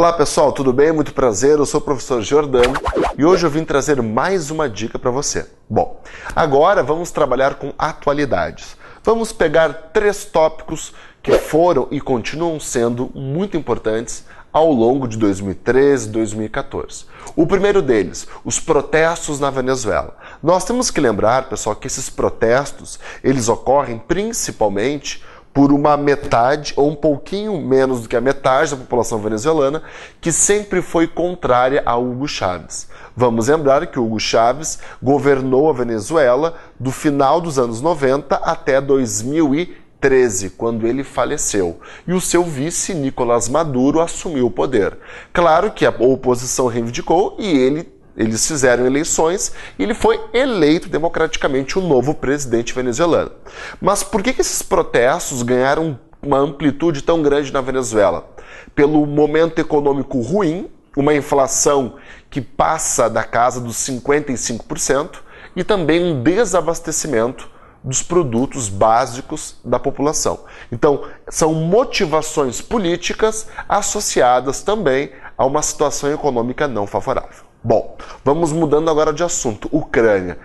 Olá pessoal, tudo bem? Muito prazer, eu sou o professor Giordano e hoje eu vim trazer mais uma dica para você. Bom, agora vamos trabalhar com atualidades. Vamos pegar 3 tópicos que foram e continuam sendo muito importantes ao longo de 2013 e 2014. O primeiro deles, os protestos na Venezuela. Nós temos que lembrar, pessoal, que esses protestos, eles ocorrem principalmente por uma metade ou um pouquinho menos do que a metade da população venezuelana que sempre foi contrária a Hugo Chávez. Vamos lembrar que Hugo Chávez governou a Venezuela do final dos anos 90 até 2013, quando ele faleceu, e o seu vice, Nicolás Maduro, assumiu o poder. Claro que a oposição reivindicou e eles fizeram eleições e ele foi eleito democraticamente o novo presidente venezuelano. Mas por que esses protestos ganharam uma amplitude tão grande na Venezuela? Pelo momento econômico ruim, uma inflação que passa da casa dos 55% e também um desabastecimento dos produtos básicos da população. Então, são motivações políticas associadas também a uma situação econômica não favorável. Bom, vamos mudando agora de assunto. Ucrânia.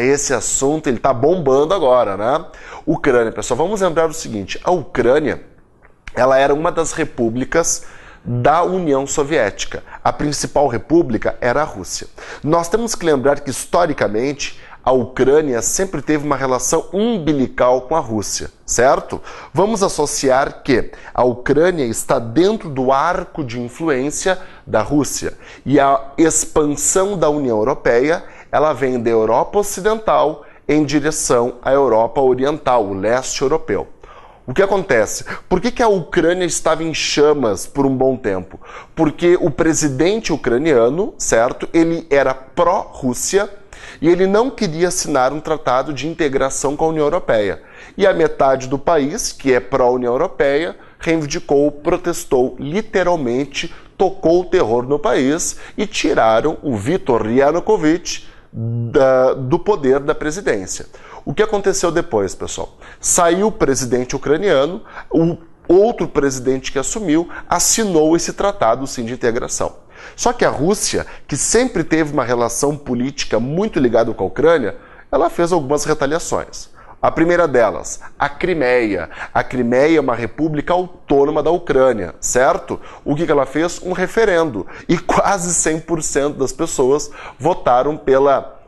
Esse assunto ele tá bombando agora, né? Ucrânia, pessoal, vamos lembrar o seguinte: a Ucrânia, ela era uma das repúblicas da União Soviética. A principal república era a Rússia. Nós temos que lembrar que, historicamente, a Ucrânia sempre teve uma relação umbilical com a Rússia, certo? Vamos associar que a Ucrânia está dentro do arco de influência da Rússia e a expansão da União Europeia, ela vem da Europa Ocidental em direção à Europa Oriental, o leste europeu. O que acontece? Por que a Ucrânia estava em chamas por um bom tempo? Porque o presidente ucraniano, certo? Ele era pró-Rússia e ele não queria assinar um tratado de integração com a União Europeia. E a metade do país, que é pró-União Europeia, reivindicou, protestou, literalmente tocou o terror no país e tiraram o Viktor Yanukovych do poder da presidência. O que aconteceu depois, pessoal? Saiu o presidente ucraniano, o outro presidente que assumiu assinou esse tratado sim de integração. Só que a Rússia, que sempre teve uma relação política muito ligada com a Ucrânia, ela fez algumas retaliações. A primeira delas, a Crimeia. A Crimeia é uma república autônoma da Ucrânia, certo? O que ela fez? Um referendo. E quase 100% das pessoas votaram pela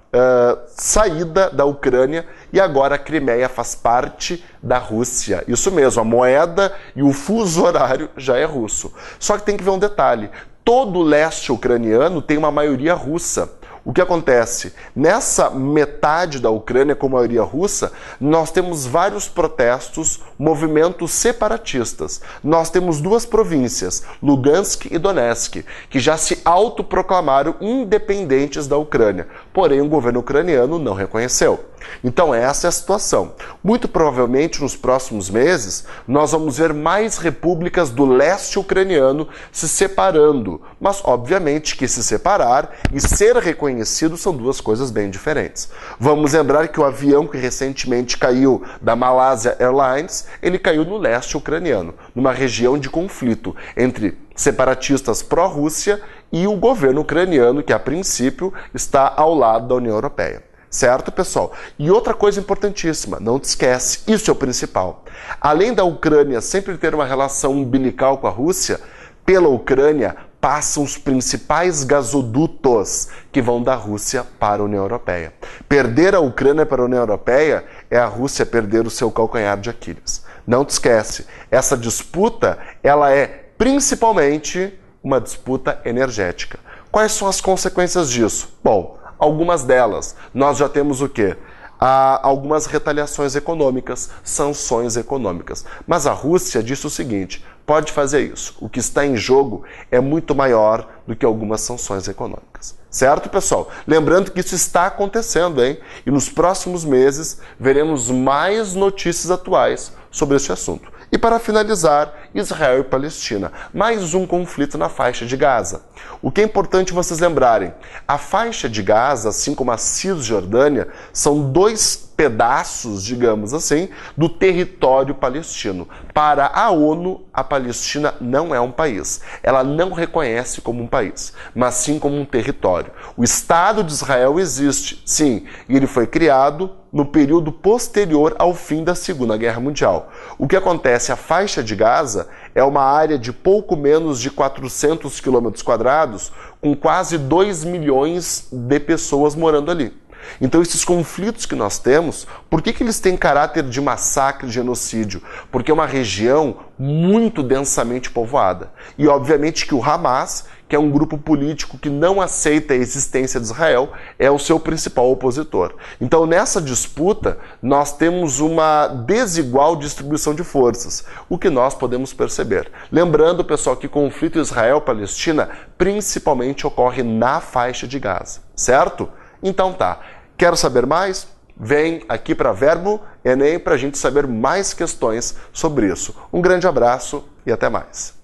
saída da Ucrânia e agora a Crimeia faz parte da Rússia. Isso mesmo, a moeda e o fuso horário já é russo. Só que tem que ver um detalhe. Todo o leste ucraniano tem uma maioria russa. O que acontece? Nessa metade da Ucrânia com maioria russa, nós temos vários protestos, movimentos separatistas. Nós temos 2 províncias, Lugansk e Donetsk, que já se autoproclamaram independentes da Ucrânia. Porém, o governo ucraniano não reconheceu. Então essa é a situação. Muito provavelmente nos próximos meses nós vamos ver mais repúblicas do leste ucraniano se separando, mas obviamente que se separar e ser reconhecido são 2 coisas bem diferentes. Vamos lembrar que o avião que recentemente caiu da Malaysia Airlines, ele caiu no leste ucraniano, numa região de conflito entre separatistas pró-Rússia e o governo ucraniano, que a princípio está ao lado da União Europeia. Certo, pessoal? E outra coisa importantíssima, não te esquece, isso é o principal. Além da Ucrânia sempre ter uma relação umbilical com a Rússia, pela Ucrânia passam os principais gasodutos que vão da Rússia para a União Europeia. Perder a Ucrânia para a União Europeia é a Rússia perder o seu calcanhar de Aquiles. Não te esquece, essa disputa ela é principalmente uma disputa energética. Quais são as consequências disso? Bom, algumas delas, nós já temos o quê? Algumas retaliações econômicas, sanções econômicas. Mas a Rússia disse o seguinte: pode fazer isso. O que está em jogo é muito maior do que algumas sanções econômicas. Certo, pessoal? Lembrando que isso está acontecendo, hein? E nos próximos meses veremos mais notícias atuais sobre esse assunto. E para finalizar, Israel e Palestina. Mais um conflito na faixa de Gaza. O que é importante vocês lembrarem, a faixa de Gaza, assim como a Cisjordânia, são 2 pedaços, digamos assim, do território palestino. Para a ONU, a Palestina não é um país. Ela não reconhece como um país, mas sim como um território. O Estado de Israel existe, sim, e ele foi criado no período posterior ao fim da Segunda Guerra Mundial. O que acontece? A faixa de Gaza é uma área de pouco menos de 400 quilômetros quadrados, com quase 2 milhões de pessoas morando ali. Então esses conflitos que nós temos, por que eles têm caráter de massacre, de genocídio? Porque é uma região muito densamente povoada. E obviamente que o Hamas, que é um grupo político que não aceita a existência de Israel, é o seu principal opositor. Então nessa disputa nós temos uma desigual distribuição de forças, o que nós podemos perceber. Lembrando, pessoal, que o conflito Israel-Palestina principalmente ocorre na faixa de Gaza, certo? Então tá, quero saber mais? Vem aqui para Verbo Enem para a gente saber mais questões sobre isso. Um grande abraço e até mais.